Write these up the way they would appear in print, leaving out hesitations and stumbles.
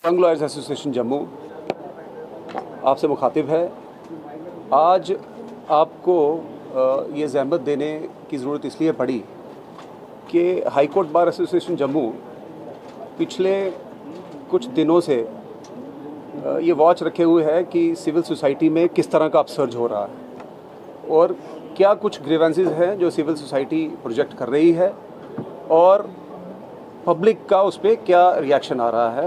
Young lawyers association Jammu आपसे मुखातिब है। आज आपको ये ज़हमत देने की ज़रूरत इसलिए पड़ी कि high court bar association Jammu पिछले कुछ दिनों से ये वॉच रखे हुए है कि सिविल सोसाइटी में किस तरह का अपसर्ज हो रहा है और क्या कुछ ग्रीवेंसेस हैं जो सिविल सोसाइटी प्रोजेक्ट कर रही है और पब्लिक का उस पर क्या रिएक्शन आ रहा है।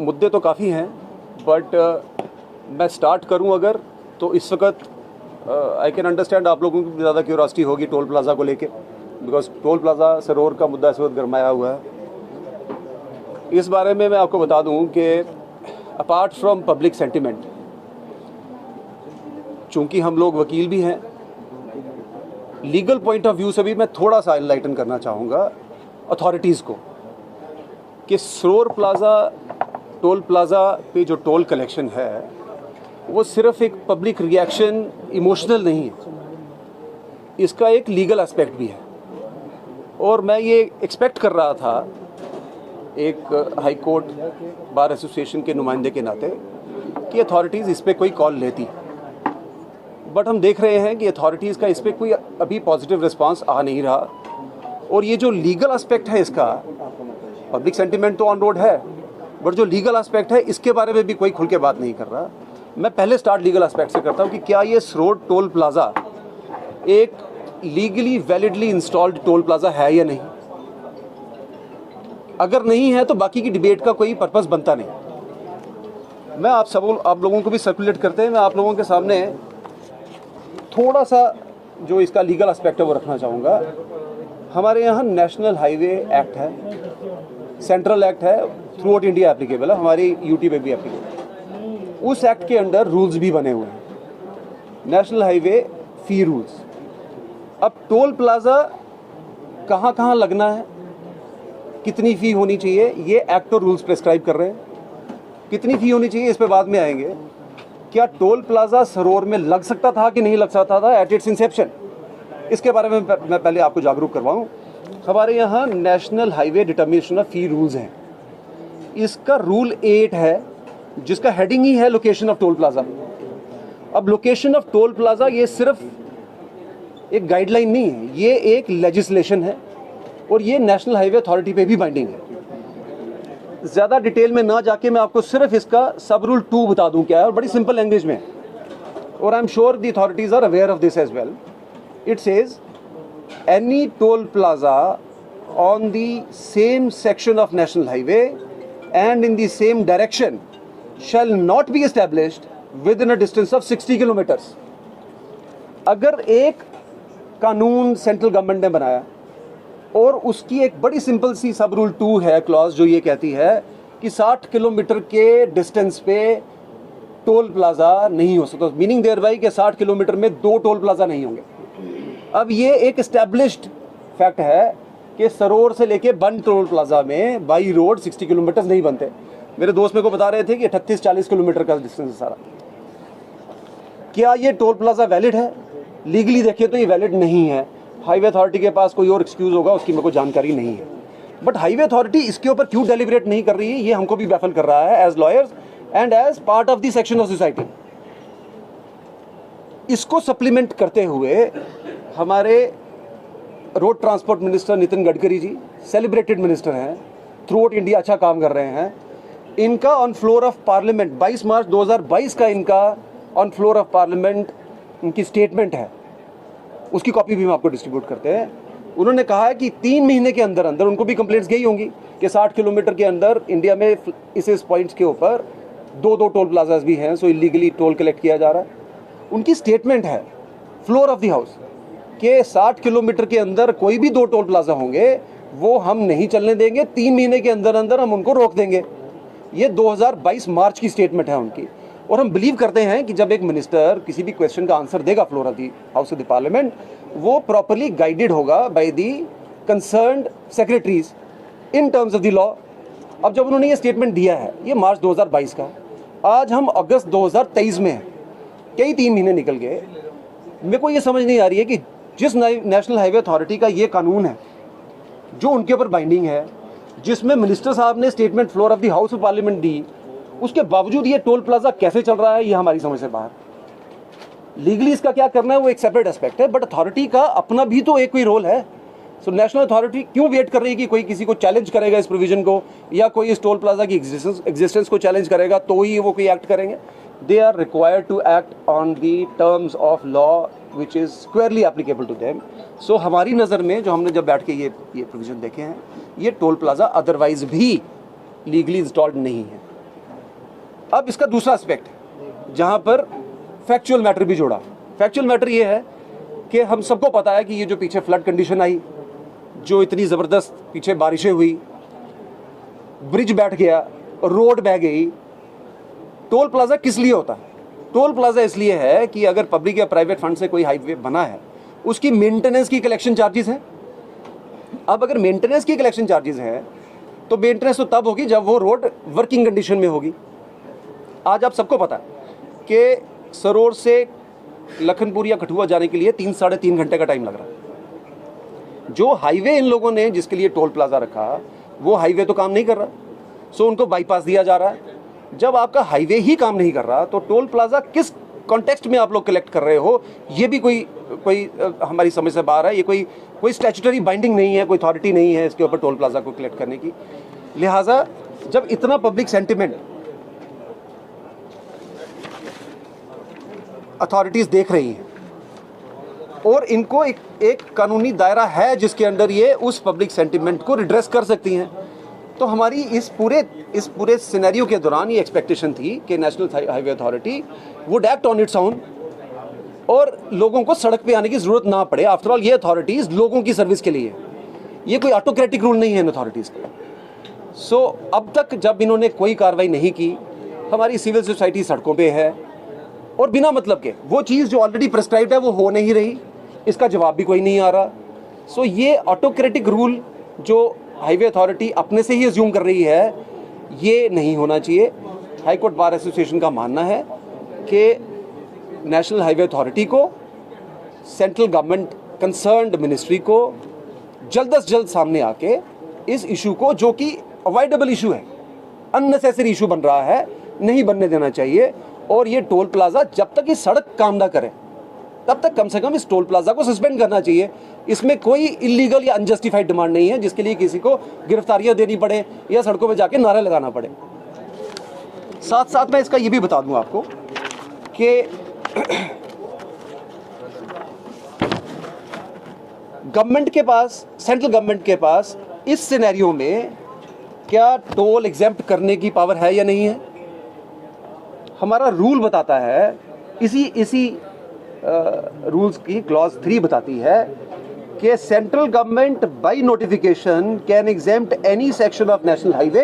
मुद्दे तो काफ़ी हैं बट मैं स्टार्ट करूं अगर तो इस वक्त आई कैन अंडरस्टैंड आप लोगों की ज़्यादा क्यूरियोसिटी होगी टोल प्लाज़ा को लेके, बिकॉज टोल प्लाज़ा सरोवर का मुद्दा इस वक्त गरमाया हुआ है। इस बारे में मैं आपको बता दूं कि अपार्ट फ्रॉम पब्लिक सेंटिमेंट, चूँकि हम लोग वकील भी हैं, लीगल पॉइंट ऑफ व्यू से भी मैं थोड़ा सा एनलाइटन करना चाहूँगा अथॉरिटीज़ को कि सरोवर प्लाज़ा टोल प्लाज़ा पे जो टोल कलेक्शन है वो सिर्फ एक पब्लिक रिएक्शन इमोशनल नहीं है, इसका एक लीगल एस्पेक्ट भी है। और मैं ये एक्सपेक्ट कर रहा था एक हाई कोर्ट बार एसोसिएशन के नुमाइंदे के नाते कि अथॉरिटीज़ इस पर कोई कॉल लेती, बट हम देख रहे हैं कि अथॉरिटीज़ का इस पर कोई अभी पॉजिटिव रिस्पांस आ नहीं रहा। और ये जो लीगल एस्पेक्ट है इसका, पब्लिक सेंटिमेंट तो ऑन रोड है बट जो लीगल एस्पेक्ट है इसके बारे में भी कोई खुल के बात नहीं कर रहा। मैं पहले स्टार्ट लीगल एस्पेक्ट से करता हूँ कि क्या ये सरोवर टोल प्लाज़ा एक legally validly installed toll plaza है या नहीं। अगर नहीं है तो बाकी की डिबेट का कोई पर्पस बनता नहीं। मैं आप लोगों को भी सर्कुलेट करते हैं, मैं आप लोगों के सामने थोड़ा सा जो इसका लीगल एस्पेक्ट है वो रखना चाहूँगा। हमारे यहाँ नेशनल हाईवे एक्ट है, सेंट्रल एक्ट है, थ्रू आउट इंडिया एप्लीकेबल है, हमारी यूटी पे भी एप्लीकेबल। उस एक्ट के अंडर रूल्स भी बने हुए हैं, नेशनल हाईवे फी रूल्स। अब टोल प्लाज़ा कहाँ कहाँ लगना है, कितनी फ़ी होनी चाहिए, ये एक्ट और रूल्स प्रेस्क्राइब कर रहे हैं। कितनी फ़ी होनी चाहिए इस पे बाद में आएंगे। क्या टोल प्लाज़ा सरोवर में लग सकता था कि नहीं लग सकता था एट इट्स इंसेप्शन, इसके बारे में मैं पहले आपको जागरूक करवाऊँ। हमारे यहाँ national highway determination of fee rules हैं, इसका रूल 8 है जिसका हेडिंग ही है लोकेशन ऑफ टोल प्लाज़ा। अब लोकेशन ऑफ टोल प्लाज़ा ये सिर्फ एक गाइडलाइन नहीं है, ये एक लेजिस्लेशन है और ये नेशनल हाईवे अथॉरिटी पे भी बाइंडिंग है। ज़्यादा डिटेल में ना जाके मैं आपको सिर्फ इसका सब रूल 2 बता दूं क्या है, और बड़ी सिंपल लैंग्वेज में, और I am sure the authorities are aware of this as well. It says any toll plaza on the same section of national highway and in the same direction shall not be established within a distance of 60 kilometers। अगर एक कानून central government ने बनाया और उसकी एक बड़ी simple सी सब रूल 2 है क्लॉज जो ये कहती है कि 60 किलोमीटर के डिस्टेंस पे टोल प्लाजा नहीं हो सकता, मीनिंग देयर बाई कि 60 किलोमीटर में 2 टोल प्लाजा नहीं होंगे। अब ये एक एस्टैब्लिश्ड फैक्ट है कि सरोवर से लेके बन टोल प्लाजा में बाई रोड 60 किलोमीटर नहीं बनते। मेरे दोस्त मेरे को बता रहे थे कि 38-40 किलोमीटर का डिस्टेंस है सारा। क्या ये टोल प्लाजा वैलिड है? लीगली देखिए तो ये वैलिड नहीं है। हाईवे अथॉरिटी के पास कोई और एक्सक्यूज होगा, उसकी मेरे को जानकारी नहीं है। बट हाईवे अथॉरिटी इसके ऊपर क्यों डेलिब्रेट नहीं कर रही है, ये हमको भी बैफल कर रहा है as lawyers and as part of the section of society. इसको सप्लीमेंट करते हुए हमारे road transport minister Nitin Gadkari ji celebrated minister हैं, थ्रू आउट इंडिया अच्छा काम कर रहे हैं। इनका on floor of parliament 22 March 2022 का इनका ऑन फ्लोर ऑफ पार्लियामेंट उनकी स्टेटमेंट है, उसकी कॉपी भी हम आपको डिस्ट्रीब्यूट करते हैं। उन्होंने कहा है कि 3 महीने के अंदर अंदर, उनको भी कंप्लेंट्स गई होंगी कि 60 किलोमीटर के अंदर इंडिया में इस पॉइंट्स के ऊपर 2 टोल प्लाजाज भी हैं, सो इलीगली टोल कलेक्ट किया जा रहा है। उनकी स्टेटमेंट है फ्लोर ऑफ द हाउस कि 60 किलोमीटर के अंदर कोई भी 2 टोल प्लाजा होंगे वो हम नहीं चलने देंगे, 3 महीने के अंदर अंदर हम उनको रोक देंगे। ये 2022 मार्च की स्टेटमेंट है उनकी। और हम बिलीव करते हैं कि जब एक मिनिस्टर किसी भी क्वेश्चन का आंसर देगा floor of the house of the parliament, वो प्रॉपरली गाइडेड होगा by the concerned secretaries in terms of the law. अब जब उन्होंने ये स्टेटमेंट दिया है, ये मार्च 2022 का, आज हम अगस्त 2023 में हैं, कई 3 महीने निकल गए। मेरे को ये समझ नहीं आ रही है कि जिस नेशनल हाईवे अथॉरिटी का ये कानून है जो उनके ऊपर बाइंडिंग है, जिसमें मिनिस्टर साहब ने statement floor of the house of parliament दी, उसके बावजूद ये टोल प्लाजा कैसे चल रहा है ये हमारी समझ से बाहर। लीगली इसका क्या करना है वो एक सेपरेट एस्पेक्ट है, बट अथॉरिटी का अपना भी तो एक कोई रोल है। सो नेशनल अथॉरिटी क्यों वेट कर रही है कि कोई किसी को चैलेंज करेगा इस प्रोविजन को, या कोई इस टोल प्लाजा की एग्जिस्टेंस को चैलेंज करेगा तो ही वो कोई एक्ट करेंगे। They are required to act on the terms of law which is squarely applicable to them. So हमारी नज़र में जो हमने जब बैठ के ये प्रोविजन देखे हैं, ये टोल प्लाजा अदरवाइज भी लीगली इंस्टॉल्ड नहीं है। अब इसका दूसरा एस्पेक्ट जहाँ पर फैक्चुअल मैटर भी जोड़ा। फैक्चुअल मैटर ये है कि हम सबको पता है कि ये जो पीछे फ्लड कंडीशन आई, जो इतनी ज़बरदस्त पीछे बारिशें हुई, ब्रिज बैठ गया, रोड बह गई। टोल प्लाजा किस लिए होता है? टोल प्लाजा इसलिए है कि अगर पब्लिक या प्राइवेट फंड से कोई हाईवे बना है, उसकी मेंटेनेंस की कलेक्शन चार्जेस हैं। अब अगर मेंटेनेंस की कलेक्शन चार्जेस हैं तो मेंटेनेंस तो तब होगी जब वो रोड वर्किंग कंडीशन में होगी। आज आप सबको पता है कि सरोर से लखनपुर या कठुआ जाने के लिए 3-3.5 घंटे का टाइम लग रहा है। जो हाईवे इन लोगों ने जिसके लिए टोल प्लाजा रखा, वो हाईवे तो काम नहीं कर रहा, सो उनको बाईपास दिया जा रहा है। जब आपका हाईवे ही काम नहीं कर रहा तो टोल प्लाजा किस कॉन्टेक्स्ट में आप लोग कलेक्ट कर रहे हो, ये भी कोई हमारी समझ से बाहर है। ये कोई स्टैट्यूटरी बाइंडिंग नहीं है, कोई अथॉरिटी नहीं है इसके ऊपर टोल प्लाजा को कलेक्ट करने की। लिहाजा जब इतना पब्लिक सेंटिमेंट अथॉरिटीज़ देख रही हैं और इनको एक कानूनी दायरा है जिसके अंदर ये उस पब्लिक सेंटिमेंट को रिड्रेस कर सकती हैं, तो हमारी इस पूरे सिनेरियो के दौरान ये एक्सपेक्टेशन थी कि national highway authority would act on its own और लोगों को सड़क पे आने की ज़रूरत ना पड़े। आफ्टर ऑल ये अथॉरिटीज़ लोगों की सर्विस के लिए, ये कोई ऑटोक्रेटिक रूल नहीं है इन अथॉरिटीज़ का। सो अब तक जब इन्होंने कोई कार्रवाई नहीं की, हमारी सिविल सोसाइटी सड़कों पे है और बिना मतलब के वो चीज़ जो ऑलरेडी प्रिस्क्राइब्ड है वो हो नहीं रही, इसका जवाब भी कोई नहीं आ रहा। सो ये ऑटोक्रेटिक रूल जो हाईवे अथॉरिटी अपने से ही अज्यूम कर रही है, ये नहीं होना चाहिए। हाई कोर्ट बार एसोसिएशन का मानना है कि नेशनल हाईवे अथॉरिटी को, सेंट्रल गवर्नमेंट कंसर्न्ड मिनिस्ट्री को जल्द से जल्द सामने आके इस इशू को, जो कि अवॉइडेबल इशू है, अननेसेसरी इशू बन रहा है, नहीं बनने देना चाहिए। और ये टोल प्लाजा जब तक ये सड़क काम ना करे तब तक कम से कम इस टोल प्लाजा को सस्पेंड करना चाहिए। इसमें कोई इलीगल या अनजस्टिफाइड डिमांड नहीं है जिसके लिए किसी को गिरफ्तारियां देनी पड़े या सड़कों में जाके नारे लगाना पड़े। साथ साथ मैं इसका ये भी बता दूं आपको कि गवर्नमेंट के पास, सेंट्रल गवर्नमेंट के पास इस सिनेरियो में क्या टोल एग्जेम्प्ट करने की पावर है या नहीं है। हमारा रूल बताता है, इसी रूल्स की क्लॉज 3 बताती है कि central government by notification can exempt any section of national highway,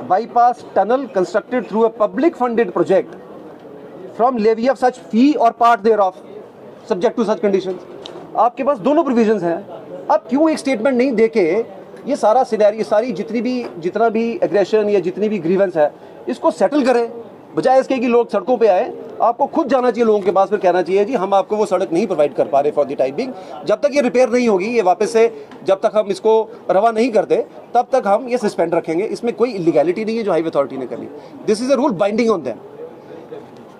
bypass, tunnel constructed through a public funded project from levy of such fee और part thereof subject to such conditions. आपके पास दोनों provisions हैं। अब क्यों एक statement नहीं देके ये सारा सिनेरियो, सारी जितना भी एग्रेशन या जितनी भी ग्रीवेंस है, इसको सेटल करें, बजाय इसके कि लोग सड़कों पे आए। आपको खुद जाना चाहिए लोगों के पास, फिर कहना चाहिए जी हम आपको वो सड़क नहीं प्रोवाइड कर पा रहे फॉर द टाइम बिंग। जब तक ये रिपेयर नहीं होगी, ये वापस से जब तक हम इसको रवा नहीं करते तब तक हम ये सस्पेंड रखेंगे। इसमें कोई इलीगैलिटी नहीं है जो हाईवे अथॉरिटी ने करनी। This is a rule binding on them.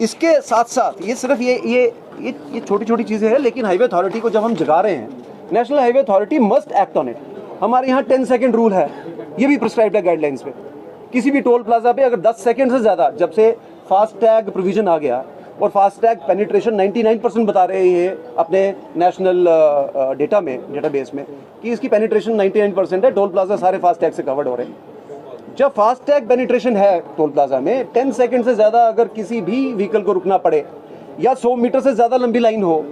इसके साथ साथ ये सिर्फ ये छोटी छोटी चीज़ें हैं, लेकिन हाईवे अथॉरिटी को जब हम जगा रहे हैं, national highway authority must act on it. हमारे यहाँ 10 सेकेंड रूल है, ये भी प्रिस्क्राइब्ड है गाइडलाइंस पे। किसी भी टोल प्लाजा पे अगर 10 सेकेंड से ज़्यादा, जब से फास्टैग प्रोविजन आ गया और फास्टैग पेनिट्रेशन 99% बता रहे हैं अपने नेशनल डेटाबेस में कि इसकी पेनिट्रेशन 99% है, टोल प्लाजा सारे फास्टैग से कवर्ड हो रहे हैं। जब फास्टैग पेनिट्रेशन है टोल प्लाजा में, 10 सेकेंड से ज़्यादा अगर किसी भी व्हीकल को रुकना पड़े या 100 मीटर से ज़्यादा लंबी लाइन हो,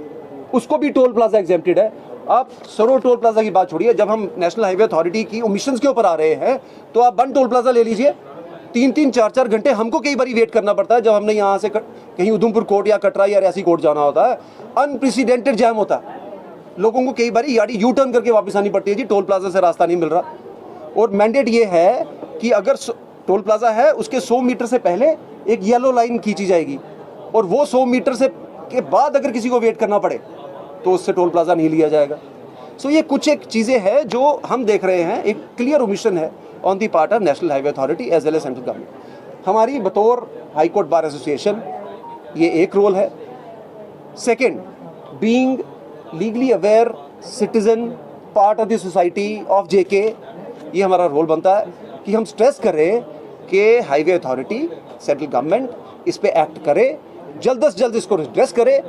उसको भी टोल प्लाजा एग्जेम्प्टेड है। आप सरो टोल प्लाजा की बात छोड़िए, जब हम नेशनल हाईवे अथॉरिटी की ओमिशंस के ऊपर आ रहे हैं तो आप बन टोल प्लाजा ले लीजिए, 3-3, 4-4 घंटे हमको कई बार वेट करना पड़ता है जब हमने यहाँ से कहीं उधमपुर कोर्ट या कटरा या रियासी कोर्ट जाना होता है। अनप्रेसिडेंटेड जैम होता है, लोगों को कई बार यानी यू टर्न करके वापस आनी पड़ती है जी, टोल प्लाजा से रास्ता नहीं मिल रहा। और मैंडेट ये है कि अगर टोल प्लाजा है उसके 100 मीटर से पहले एक येलो लाइन खींची जाएगी, और वो 100 मीटर से के बाद अगर किसी को वेट करना पड़े तो उससे टोल प्लाजा नहीं लिया जाएगा। सो ये कुछ एक चीज़ें हैं जो हम देख रहे हैं, एक क्लियर ओमिशन है on the part of national highway authority as well as central government. हमारी बतौर हाई कोर्ट बार एसोसिएशन ये एक रोल है। Second, being legally aware citizen, part of the society of J, K हमारा role बनता है कि हम स्ट्रेस करें कि हाईवे अथॉरिटी, सेंट्रल गवर्नमेंट इस पे एक्ट करे, जल्द से जल्द इसको रिड्रेस करे,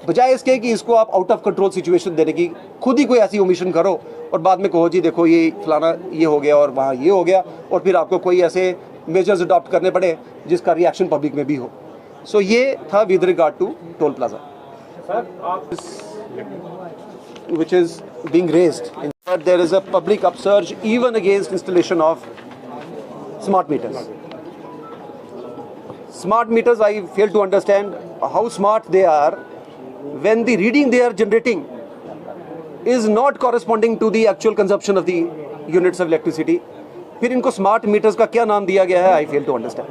बजाय इसके कि इसको आप आउट ऑफ कंट्रोल सिचुएशन देने की खुद ही कोई ऐसी ओमिशन करो और बाद में कहो जी देखो ये फलाना ये हो गया और वहाँ ये हो गया, और फिर आपको कोई ऐसे मेजर्स अडॉप्ट करने पड़े जिसका रिएक्शन पब्लिक में भी हो। सो ये था with regard to toll plaza which is being raised. In fact, there is a public upsurge even against installation of smart meters. Smart meters, I fail to understand how smart they are when the reading they are generating is not corresponding to the actual consumption of the units of electricity. फिर इनको smart meters का क्या नाम दिया गया है, I fail to understand.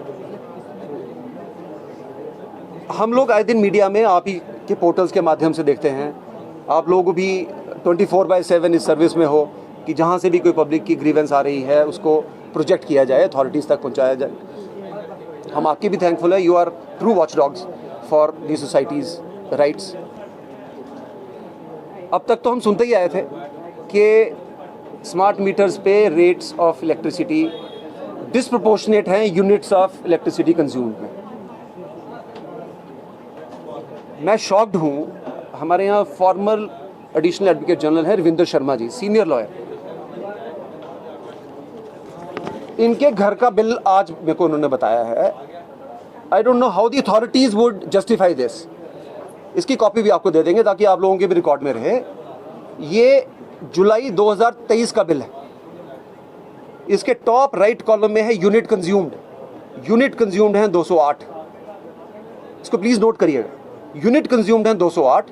हम लोग आए दिन मीडिया में आप ही के पोर्टल्स के माध्यम से देखते हैं, आप लोग भी 24/7 इस सर्विस में हो कि जहाँ से भी कोई पब्लिक की ग्रीवेंस आ रही है उसको प्रोजेक्ट किया जाए, अथॉरिटीज़ तक पहुँचाया जाए। हम आपके भी थैंकफुल है, you are true watch dogs for the societies rights. अब तक तो हम सुनते ही आए थे कि स्मार्ट मीटर्स पे रेट्स ऑफ इलेक्ट्रिसिटी डिसप्रोपोर्शनेट हैं यूनिट्स ऑफ इलेक्ट्रिसिटी कंज्यूम्ड में। मैं शॉक्ड हूँ। हमारे यहाँ फॉर्मर एडिशनल एडवोकेट जनरल है रविंदर शर्मा जी, सीनियर लॉयर, इनके घर का बिल आज मेरे को उन्होंने बताया है। I don't know how the authorities would justify this. इसकी कॉपी भी आपको दे देंगे ताकि आप लोगों के भी रिकॉर्ड में रहे। ये जुलाई 2023 का बिल है। इसके टॉप राइट कॉलम में है यूनिट कंज्यूम्ड हैं 208। इसको प्लीज़ नोट करिएगा, यूनिट कंज्यूम्ड हैं 208।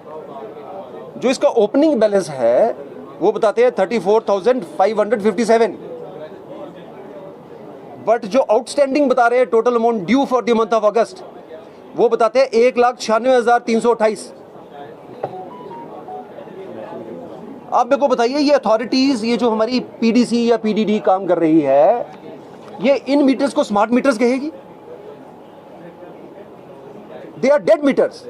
जो इसका ओपनिंग बैलेंस है वो बताते हैं 34,557, बट जो आउटस्टैंडिंग बता रहे हैं total amount due for the month of अगस्त वो बताते हैं 1,96,328। आप मेरे को बताइए, ये अथॉरिटीज, ये जो हमारी पीडीसी या पीडीडी काम कर रही है, ये इन मीटर्स को स्मार्ट मीटर्स कहेगी? They are dead meters.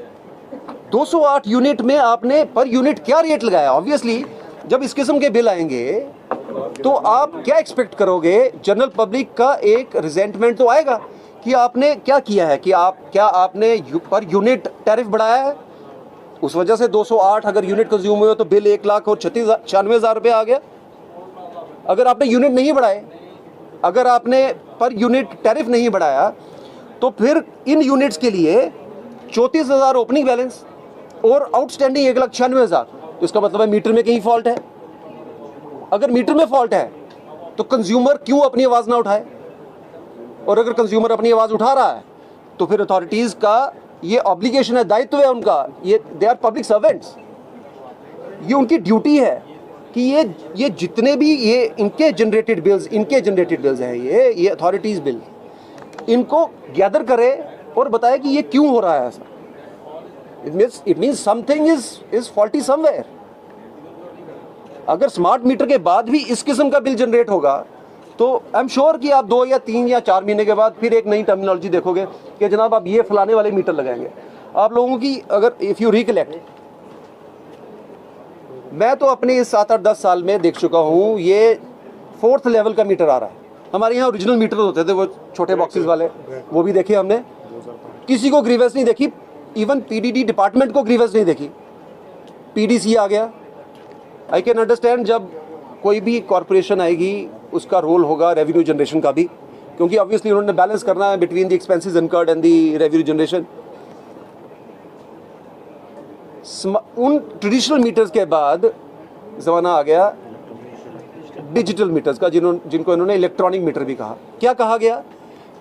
208 unit में आपने पर यूनिट क्या रेट लगाया? ऑब्वियसली जब इस किस्म के बिल आएंगे तो आप क्या एक्सपेक्ट करोगे? जनरल पब्लिक का एक रिजेंटमेंट तो आएगा कि आपने क्या किया है, कि आपने पर यूनिट टैरिफ बढ़ाया है, उस वजह से 208 अगर यूनिट कंज्यूम हुए तो बिल 1,96,000 रुपये आ गया। अगर आपने यूनिट नहीं बढ़ाए, अगर आपने पर यूनिट टैरिफ नहीं बढ़ाया, तो फिर इन यूनिट्स के लिए 34,000 ओपनिंग बैलेंस और आउटस्टैंडिंग 1,96,000। तो इसका मतलब है मीटर में कहीं फॉल्ट है। अगर मीटर में फॉल्ट है तो कंज्यूमर क्यों अपनी आवाज़ ना उठाए? और अगर कंज्यूमर अपनी आवाज़ उठा रहा है तो फिर अथॉरिटीज़ का ये ऑब्लिगेशन है, दायित्व है उनका, ये दे आर पब्लिक सर्वेंट्स, ये उनकी ड्यूटी है कि ये जितने भी ये इनके जनरेटेड बिल्स हैं, ये अथॉरिटीज़ बिल, इनको गैदर करे और बताए कि ये क्यों हो रहा है ऐसा। It means something is faulty somewhere. अगर स्मार्ट मीटर के बाद भी इस किस्म का बिल जनरेट होगा तो आई एम श्योर कि आप 2 या 3 या 4 महीने के बाद फिर एक नई टर्मिनोलॉजी देखोगे कि जनाब आप ये फलाने वाले मीटर लगाएंगे। आप लोगों की अगर इफ़ यू रिकलेक्ट, मैं तो अपने इस 7-8-10 साल में देख चुका हूँ, ये 4th लेवल का मीटर आ रहा है। हमारे यहाँ ओरिजिनल मीटर होते थे वो छोटे बॉक्सेस वाले, वो भी देखे हमने, किसी को ग्रीवेंस नहीं देखी, इवन पीडीडी डिपार्टमेंट को ग्रीवेंस नहीं देखी। पीडीसी आ गया। आई कैन अंडरस्टैंड जब कोई भी कॉरपोरेशन आएगी उसका रोल होगा रेवेन्यू जनरेशन का भी, क्योंकि ऑब्वियसली उन्होंने बैलेंस करना है between the expenses incurred and the revenue generation. उन ट्रेडिशनल मीटर्स के बाद ज़माना आ गया डिजिटल मीटर्स का, जिनको इन्होंने इलेक्ट्रॉनिक मीटर भी कहा। क्या कहा गया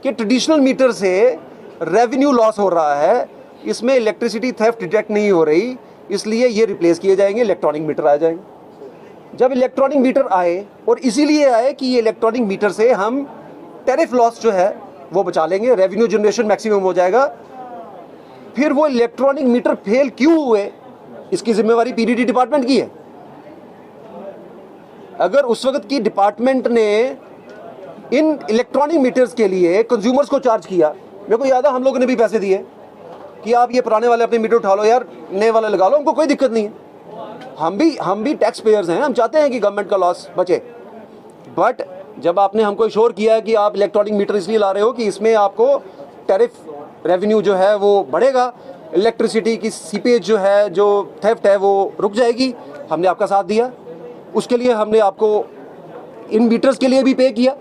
कि ट्रेडिशनल मीटर से रेवेन्यू लॉस हो रहा है, इसमें इलेक्ट्रिसिटी थेफ्ट डिटेक्ट नहीं हो रही, इसलिए ये रिप्लेस किए जाएंगे, इलेक्ट्रॉनिक मीटर आ जाएंगे। जब इलेक्ट्रॉनिक मीटर आए, और इसीलिए आए कि ये इलेक्ट्रॉनिक मीटर से हम टैरिफ लॉस जो है वो बचा लेंगे, रेवेन्यू जनरेशन मैक्सिमम हो जाएगा। फिर वो इलेक्ट्रॉनिक मीटर फेल क्यों हुए, इसकी जिम्मेवारी पीडीडी डिपार्टमेंट की है। अगर उस वक्त की डिपार्टमेंट ने इन इलेक्ट्रॉनिक मीटर्स के लिए कंज्यूमर्स को चार्ज किया, मेरे को याद है हम लोगों ने भी पैसे दिए कि आप ये पुराने वाले अपने मीटर उठा लो यार, नए वाले लगा लो, हमको कोई दिक्कत नहीं है। हम भी टैक्स पेयर्स हैं, हम चाहते हैं कि गवर्नमेंट का लॉस बचे। बट जब आपने हमको श्योर किया कि आप इलेक्ट्रॉनिक मीटर इसलिए ला रहे हो कि इसमें आपको टैरिफ रेवेन्यू जो है वो बढ़ेगा, इलेक्ट्रिसिटी की सीपेज जो है, जो थेफ्ट है वो रुक जाएगी, हमने आपका साथ दिया। उसके लिए हमने आपको इन मीटर्स के लिए भी पे किया,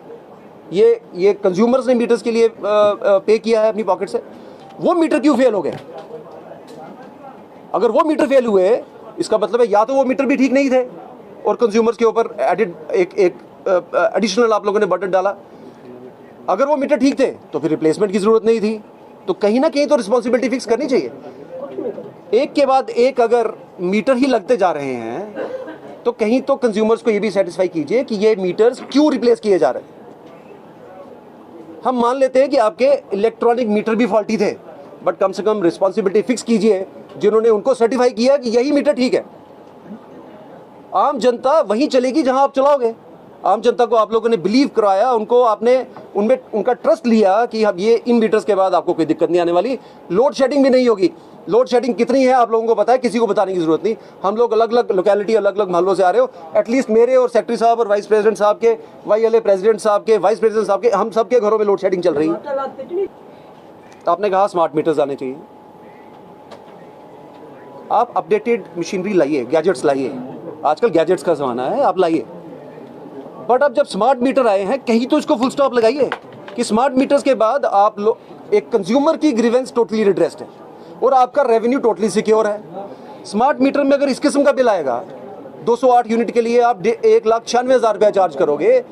ये कंज्यूमर्स ने मीटर्स के लिए पे किया है अपनी पॉकेट से। वो मीटर क्यों फेल हो गए? अगर वो मीटर फेल हुए इसका मतलब है या तो वो मीटर भी ठीक नहीं थे और कंज्यूमर्स के ऊपर एडिड एक एडिशनल आप लोगों ने बर्डन डाला। अगर वो मीटर ठीक थे तो फिर रिप्लेसमेंट की जरूरत नहीं थी। तो कहीं ना कहीं तो रिस्पॉन्सिबिलिटी फिक्स करनी चाहिए। एक के बाद एक अगर मीटर ही लगते जा रहे हैं तो कहीं तो कंज्यूमर्स को ये भी सेटिस्फाई कीजिए कि ये मीटर्स क्यों रिप्लेस किए जा रहे हैं। हम मान लेते हैं कि आपके इलेक्ट्रॉनिक मीटर भी फॉल्टी थे, बट कम से कम रिस्पॉन्सिबिलिटी फिक्स कीजिए जिन्होंने उनको सर्टिफाई किया कि यही मीटर ठीक है। आम जनता वहीं चलेगी जहां आप चलाओगे। आम जनता को आप लोगों ने बिलीव कराया, उनको आपने उनमें उनका ट्रस्ट लिया कि अब ये इन मीटर्स के बाद आपको कोई दिक्कत नहीं आने वाली, लोड शेडिंग भी नहीं होगी। लोड शेडिंग कितनी है आप लोगों को पता है, किसी को बताने की जरूरत नहीं। हम लोग अलग अलग लोकेलिटी, अलग अलग मोहल्लों से आ रहे हो, एटलीस्ट मेरे और सेक्रेटरी साहब और वाइस प्रेसिडेंट साहब के, YLA प्रेसिडेंट साहब के, वाइस प्रेसिडेंट साहब के, हम सबके घरों में लोड शेडिंग चल रही है। तो आपने कहा स्मार्ट मीटर्स आने चाहिए, आप अपडेटेड मशीनरी लाइए, गैजेट्स लाइए, आजकल गैजेट्स का ज़माना है, आप लाइए। बट अब जब स्मार्ट मीटर आए हैं कहीं तो इसको फुल स्टॉप लगाइए कि स्मार्ट मीटर्स के बाद आप लोग एक कंज्यूमर की ग्रीवेंस टोटली रिड्रेस्ड है और आपका रेवेन्यू टोटली सिक्योर है। स्मार्ट मीटर में अगर इस किस्म का बिल आएगा 208 यूनिट के लिए आप 1,96,000 रुपया चार्ज करोगे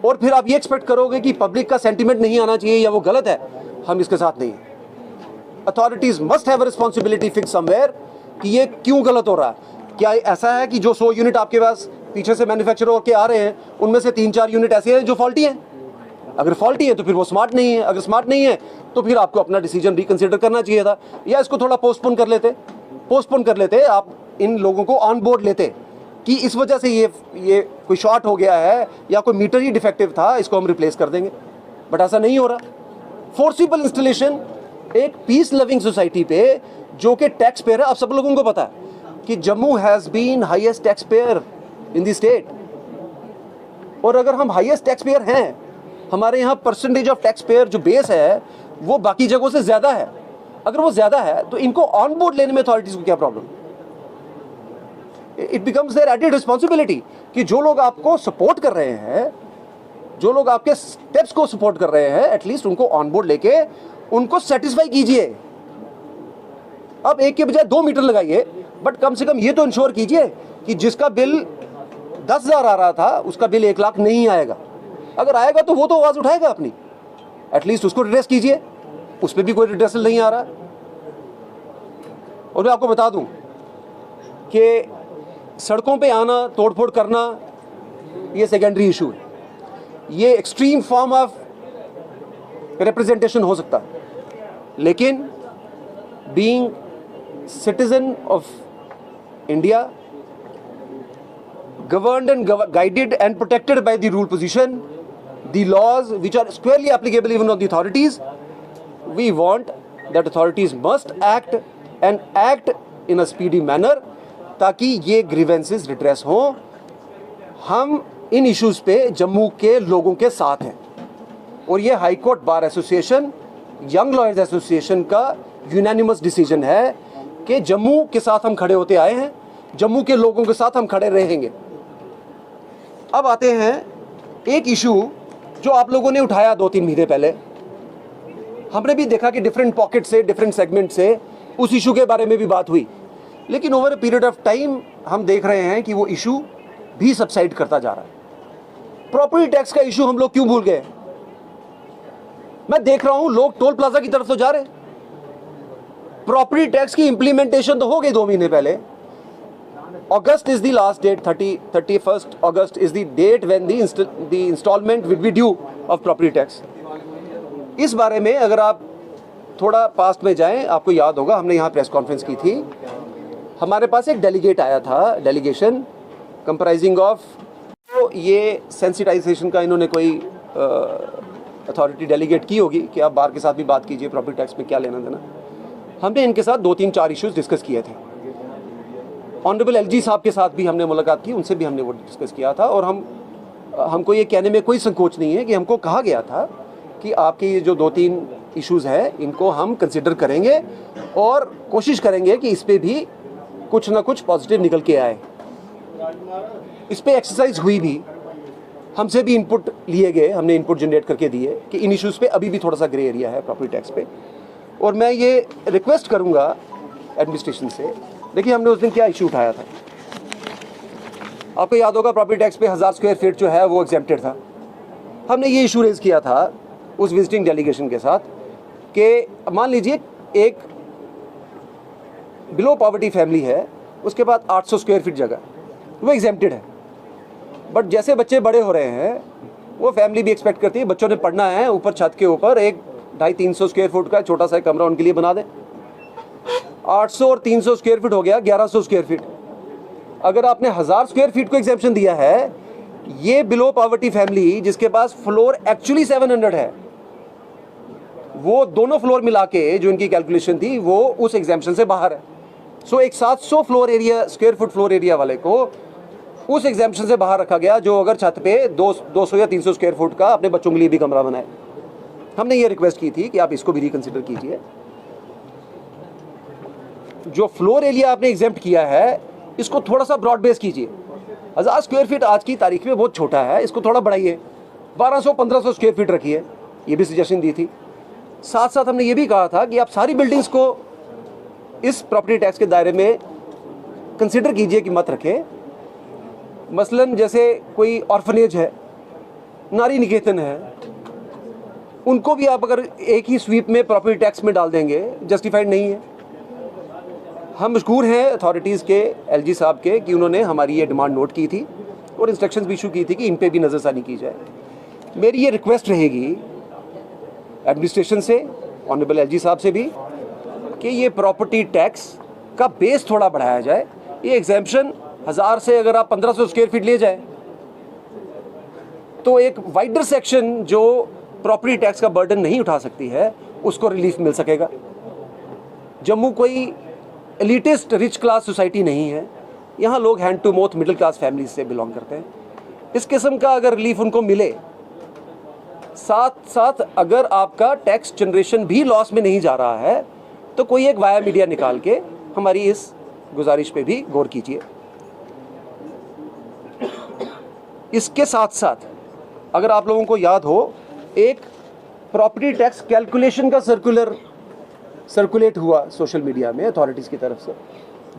और फिर आप ये एक्सपेक्ट करोगे कि पब्लिक का सेंटिमेंट नहीं आना चाहिए या वो गलत है, हम इसके साथ नहीं हैं। Authorities must have a responsibility fix somewhere कि ये क्यों गलत हो रहा है। क्या ऐसा है कि जो 100 यूनिट आपके पास पीछे से मैन्युफैक्चर होकर आ रहे हैं उनमें से 3-4 यूनिट ऐसे हैं जो फॉल्टी हैं? अगर फॉल्टी है तो फिर वो स्मार्ट नहीं है, अगर स्मार्ट नहीं है तो फिर आपको अपना डिसीजन रिकंसिडर करना चाहिए था, या इसको थोड़ा पोस्टपोन कर लेते, आप इन लोगों को ऑन बोर्ड लेते कि इस वजह से ये कोई शॉर्ट हो गया है या कोई मीटर ही डिफेक्टिव था, इसको हम रिप्लेस कर देंगे। बट ऐसा नहीं हो रहा। फोर्सिबल इंस्टॉलेशन एक पीस लविंग सोसाइटी पे जो कि टैक्स पेयर है, आप सब लोगों को पता है कि Jammu has been highest tax payer in the state. और अगर हम हाईएस्ट टैक्स पेयर हैं, हमारे यहाँ परसेंटेज ऑफ टैक्स पेयर जो बेस है वो बाकी जगहों से ज़्यादा है। अगर वो ज़्यादा है तो इनको ऑन बोर्ड लेने में अथॉरिटीज़ को क्या problem? It becomes their added responsibility कि जो लोग आपको सपोर्ट कर रहे हैं, जो लोग आपके स्टेप्स को सपोर्ट कर रहे हैं, एटलीस्ट उनको ऑन बोर्ड लेके उनको सेटिस्फाई कीजिए। अब एक के बजाय 2 मीटर लगाइए, बट कम से कम ये तो इंश्योर कीजिए कि जिसका बिल 10,000 आ रहा था उसका बिल 1 लाख नहीं आएगा। अगर आएगा तो वो तो आवाज़ उठाएगा अपनी, एटलीस्ट उसको रिड्रेस कीजिए। उस पर भी कोई रिड्रेसल नहीं आ रहा। और मैं आपको बता दूं कि सड़कों पे आना, तोड़फोड़ करना, ये सेकेंडरी इशू है। ये एक्सट्रीम फॉर्म ऑफ रिप्रेजेंटेशन हो सकता है, लेकिन being citizen of India, governed and guided and protected by the rule position, the laws which are squarely applicable even on the authorities, we want that authorities must act and act in a speedy manner ताकि ये grievances redress हों। हम इन issues पे जम्मू के लोगों के साथ हैं और ये high court bar association, young lawyers association का यूनानिमस डिसीजन है कि जम्मू के साथ हम खड़े होते आए हैं, जम्मू के लोगों के साथ हम खड़े रहेंगे। अब आते हैं एक इशू जो आप लोगों ने उठाया 2-3 महीने पहले। हमने भी देखा कि डिफरेंट पॉकेट से, डिफरेंट सेगमेंट से उस इशू के बारे में भी बात हुई, लेकिन over a period of time हम देख रहे हैं कि वो इशू भी सबसाइड करता जा रहा है। प्रॉपर्टी टैक्स का इशू हम लोग क्यों भूल गए? मैं देख रहा हूं लोग टोल प्लाजा की तरफ तो जा रहे। प्रॉपर्टी टैक्स की इंप्लीमेंटेशन तो हो गई 2 महीने पहले। August is the last date, 31st August is the date when the installment will be due of property tax. इस बारे में अगर आप थोड़ा पास्ट में जाएं, आपको याद होगा हमने यहाँ प्रेस कॉन्फ्रेंस की थी। हमारे पास एक डेलीगेट आया था, डेलीगेशन कंप्राइजिंग ऑफ ये सेंसिटाइजेशन का इन्होंने कोई अथॉरिटी डेलीगेट की होगी कि आप बार के साथ भी बात कीजिए, प्रॉपर्टी टैक्स में क्या लेना देना। हमने इनके साथ 2-3-4 इश्यूज़ डिस्कस किए थे। ऑनरेबल एलजी साहब के साथ भी हमने मुलाकात की, उनसे भी हमने वो डिस्कस किया था। और हमको ये कहने में कोई संकोच नहीं है कि हमको कहा गया था कि आपके ये जो 2-3 इश्यूज़ हैं इनको हम कंसिडर करेंगे और कोशिश करेंगे कि इस पर भी कुछ ना कुछ पॉजिटिव निकल के आए। इस पर एक्सरसाइज हुई भी, हमसे भी इनपुट लिए गए, हमने इनपुट जनरेट करके दिए कि इन इश्यूज़ पे अभी भी थोड़ा सा ग्रे एरिया है प्रॉपर्टी टैक्स पे। और मैं ये रिक्वेस्ट करूँगा एडमिनिस्ट्रेशन से, देखिए हमने उस दिन क्या इशू उठाया था, आपको याद होगा प्रॉपर्टी टैक्स पे 1000 स्क्वायर फीट जो है वो एग्जेम्प्टेड था। हमने ये इशू रेज़ किया था उस विजिटिंग डेलीगेशन के साथ कि मान लीजिए एक बिलो पॉवर्टी फैमिली है, उसके बाद 800 स्क्वायर फीट जगह वो एग्जेम्प्टेड है, बट जैसे बच्चे बड़े हो रहे हैं वो फैमिली भी एक्सपेक्ट करती है बच्चों ने पढ़ना है, ऊपर छत के ऊपर एक 250-300 स्क्वायर फुट का छोटा सा कमरा उनके लिए बना दें। 800 और 300 स्क्वायर फीट हो गया 1100 स्क्वायर फीट। अगर आपने 1000 स्क्वायर फीट को एग्जेम्पशन दिया है, ये बिलो पॉवर्टी फैमिली जिसके पास फ्लोर एक्चुअली 700 है, वो दोनों फ्लोर मिला के जो इनकी कैलकुलेशन थी वो उस एग्जेम्पशन से बाहर है। सो एक 700 स्क्वायर फुट फ्लोर एरिया वाले को उस एग्जेम्पशन से बाहर रखा गया, जो अगर छत पे 200 या 300 स्क्वायर फुट का अपने बच्चों के लिए भी कमरा बनाए। हमने ये रिक्वेस्ट की थी कि आप इसको भी रिकंसिडर कीजिए। जो फ्लोर एरिया आपने एग्जेम्प्ट किया है इसको थोड़ा सा ब्रॉड बेस कीजिए। 1000 स्क्वायर फीट आज की तारीख में बहुत छोटा है, इसको थोड़ा बढ़ाइए, 1200-1500 स्क्वायर फीट रखिए, ये भी सजेशन दी थी। साथ साथ हमने ये भी कहा था कि आप सारी बिल्डिंग्स को इस प्रॉपर्टी टैक्स के दायरे में कंसिडर कीजिए कि मत रखें। मसलन जैसे कोई ऑर्फनेज है, नारी निकेतन है, उनको भी आप अगर एक ही स्वीप में प्रॉपर्टी टैक्स में डाल देंगे, जस्टिफाइड नहीं है। हम मशकूर हैं अथॉरिटीज़ के, एलजी साहब के, कि उन्होंने हमारी ये डिमांड नोट की थी और इंस्ट्रक्शंस भी इशू की थी कि इन पे भी नज़रसानी की जाए। मेरी ये रिक्वेस्ट रहेगी एडमिनिस्ट्रेशन से, ऑनरेबल एलजी साहब से भी, कि ये प्रॉपर्टी टैक्स का बेस थोड़ा बढ़ाया जाए। ये एग्जेम्पशन 1000 से अगर आप 1500 स्क्वायर फीट ले जाए तो एक वाइडर सेक्शन जो प्रॉपर्टी टैक्स का बर्डन नहीं उठा सकती है उसको रिलीफ मिल सकेगा। जम्मू कोई एलिटिस्ट रिच क्लास सोसाइटी नहीं है, यहाँ लोग hand to mouth middle class family से बिलोंग करते हैं। इस किस्म का अगर रिलीफ उनको मिले, साथ साथ अगर आपका टैक्स जनरेशन भी लॉस में नहीं जा रहा है, तो कोई एक वाया मीडिया निकाल के हमारी इस गुजारिश पे भी गौर कीजिए। इसके साथ साथ अगर आप लोगों को याद हो, एक प्रॉपर्टी टैक्स कैलकुलेशन का सर्कुलेट हुआ सोशल मीडिया में अथॉरिटीज़ की तरफ से,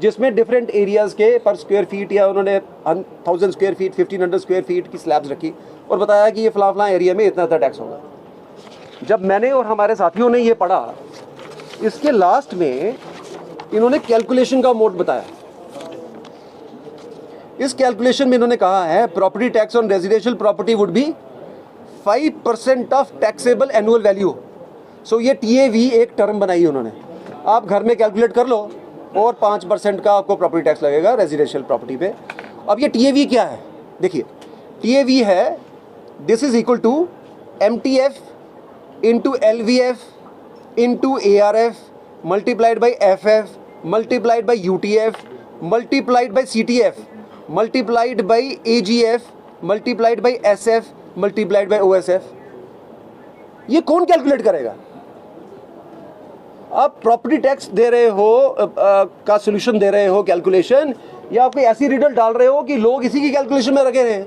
जिसमें डिफरेंट एरियाज़ के पर स्क्वायर फीट या उन्होंने 1000 स्क्वायर फीट, 1500 स्क्वायर फीट की स्लैब्स रखी और बताया कि ये फलां एरिया में इतना टैक्स होगा। जब मैंने और हमारे साथियों ने ये पढ़ा, इसके लास्ट में इन्होंने कैलकुलेशन का मोड बताया। इस कैलकुलेशन में इन्होंने कहा है property tax on residential property would be 5% of taxable annual value. So ये TAV एक टर्म बनाई उन्होंने, आप घर में कैलकुलेट कर लो और 5% का आपको प्रॉपर्टी टैक्स लगेगा रेजिडेंशियल प्रॉपर्टी पे। अब ये TAV क्या है, देखिए TAV है this is equal to MTF into LVF into ARF multiplied by FF multiplied by UTF multiplied by CTF multiplied by AGF multiplied by SF multiplied by OSF। ये कौन calculate करेगा? आप प्रॉपर्टी टैक्स दे रहे हो का solution दे रहे हो calculation, या आप कोई ऐसी रिडल डाल रहे हो कि लोग इसी की कैलकुलेशन में रखे रहे?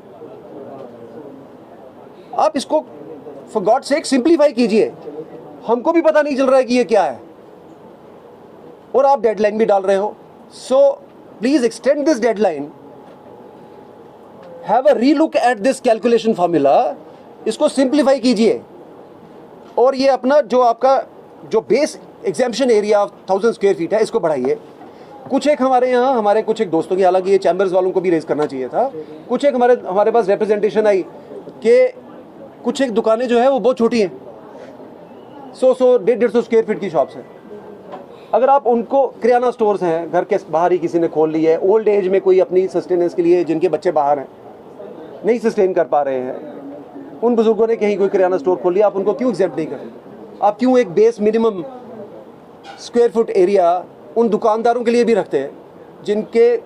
आप इसको फॉर गॉड सेक सिंप्लीफाई कीजिए। हमको भी पता नहीं चल रहा है कि ये क्या है, और आप डेडलाइन भी डाल रहे हो। So please extend this deadline, have a relook at this calculation formula, इसको सिंप्लीफाई कीजिए। और ये अपना जो आपका जो base exemption area 1000 square feet है इसको बढ़ाइए। कुछ एक हमारे यहाँ हमारे कुछ एक दोस्तों की, हालांकि ये चैम्बर्स वालों को भी रेज करना चाहिए था, कुछ एक हमारे पास रिप्रेजेंटेशन आई कि कुछ एक दुकानें जो है वो बहुत छोटी हैं, 100-150 स्क्वायर फीट की शॉप्स हैं। अगर आप उनको, किराना स्टोर्स हैं घर के बाहर ही किसी ने खोल ली है, ओल्ड एज में कोई अपनी सस्टेनेंस के लिए जिनके बच्चे बाहर हैं, नहीं सस्टेन कर पा रहे हैं, उन बुजुर्गों ने कहीं कोई किराना स्टोर खोल लिया, आप उनको क्यों एग्जेम्प्ट नहीं करते? आप क्यों एक base minimum square foot area उन दुकानदारों के लिए भी रखते हैं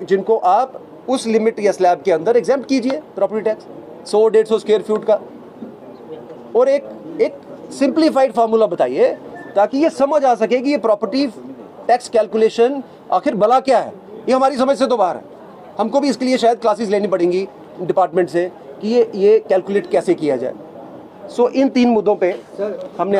जिनको आप उस लिमिट या स्लैब के अंदर एग्जेम्प्ट कीजिए प्रॉपर्टी टैक्स 100-150 स्क्वायर फुट का, और एक सिंप्लीफाइड फार्मूला बताइए ताकि ये समझ आ सके कि ये प्रॉपर्टी टैक्स कैलकुलेशन आखिर भला क्या है। ये हमारी समझ से तो बाहर है। हमको भी इसके लिए शायद क्लासेस लेनी पड़ेंगी डिपार्टमेंट से कि ये कैलकुलेट कैसे किया जाए। सो इन 3 मुद्दों पे हमने